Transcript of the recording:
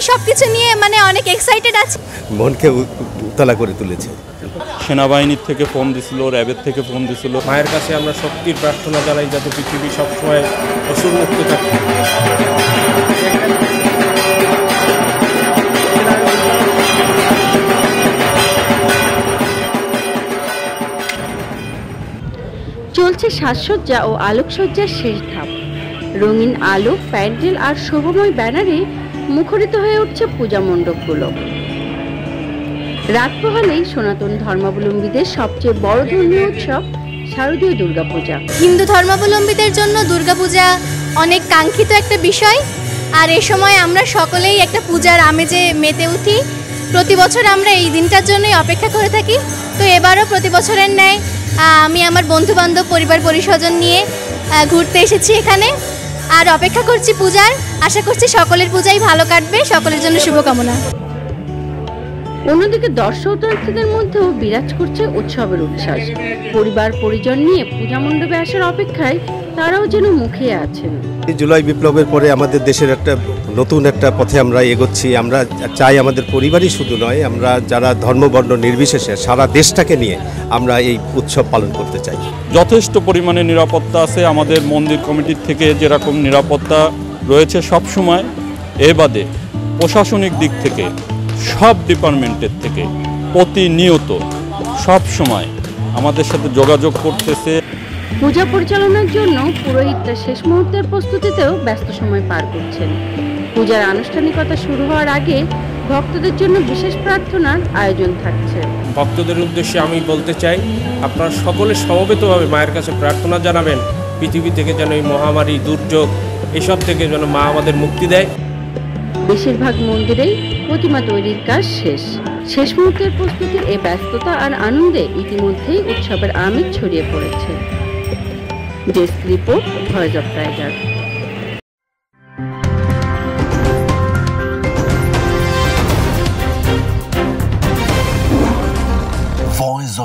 সবকিছু নিয়ে মানে অনেক এক্সাইটেড আছে, মনকে উতলা করে তুলেছে। সেনাবাহিনীর থেকে ফোন দিছিল, র্যাবের থেকে ফোন দিছিল। মায়ের কাছে আমরা শক্তির প্রার্থনা জানাই যাতে পৃথিবী সবসময় অসুরমুক্ত থাকে। চলছে সাজসজ্জা ও আলোকসজ্জার শেষ ধাপ। রঙিন আলো, প্যান্ডেল আর শোভাময় ব্যানারে মুখরিত হয়ে উঠছে পূজা মণ্ডপগুলো। রাত পোহালেই সনাতন ধর্মাবলম্বীদের সবচেয়ে বড় ধর্মীয় উৎসব শারদীয় দুর্গাপূজা। হিন্দু ধর্মাবলম্বীদের জন্য দুর্গাপূজা অনেক কাঙ্ক্ষিত একটা বিষয়, আর এ সময় আমরা সকলেই একটা পূজার আমেজে মেতে উঠি। প্রতি বছর আমরা এই দিনটার জন্যই অপেক্ষা করে থাকি। তো এবারও প্রতি বছরের ন্যায় আমি আমার বন্ধুবান্ধব, পরিবার পরিস্বজন নিয়ে ঘুরতে এসেছি এখানে, আর অপেক্ষা করছি পূজার। আশা করছি সকলের পূজাই ভালো কাটবে, সকলের জন্য শুভকামনা। অন্যদিকে দর্শনার্থীদের মধ্যেও বিরাজ করছে উৎসবের উচ্ছ্বাস। পরিবার পরিজন নিয়ে পূজা মণ্ডপে আসার অপেক্ষায় তারাও যেন মুখিয়ে আছেন। জুলাই বিপ্লবের পরে আমাদের দেশের একটা নতুন একটা পথে আমরা এগোচ্ছি। আমরা চাই আমাদের পরিবারই শুধু নয়, আমরা যারা ধর্মবর্ণ নির্বিশেষে সারা দেশটাকে নিয়ে আমরা এই উৎসব পালন করতে চাই। যথেষ্ট পরিমাণে নিরাপত্তা আছে আমাদের মন্দির কমিটির থেকে, যেরকম নিরাপত্তা রয়েছে সব সময়। এ বাদে প্রশাসনিক দিক থেকে সব ডিপার্টমেন্টের থেকে প্রতিনিয়ত সব সময় আমাদের সাথে যোগাযোগ করতেছে। পূজা পরিচালনার জন্য পুরোহিতরা শেষ মুহূর্তের প্রস্তুতিতেও ব্যস্ত সময় পার করছেন। পূজার আনুষ্ঠানিকতা শুরু হওয়ার আগে ভক্তদের জন্য বিশেষ প্রার্থনার আয়োজন থাকছে। ভক্তদের উদ্দেশ্যে আমি বলতে চাই, আপনারা সকলে সমবেতভাবে মায়ের কাছে প্রার্থনা জানাবেন পৃথিবী থেকে যেন এই মহামারী, দুর্যোগ এসব থেকে যেন মা আমাদের মুক্তি দেয়। বেশিরভাগ মন্দিরেই প্রতিমা তৈরির কাজ শেষ মুহূর্তের প্রস্তুতির এই ব্যস্ততা আর আনন্দে ইতিমধ্যেই উৎসবের আমেজ ছড়িয়ে পড়েছে। Desk report, voice of tiger.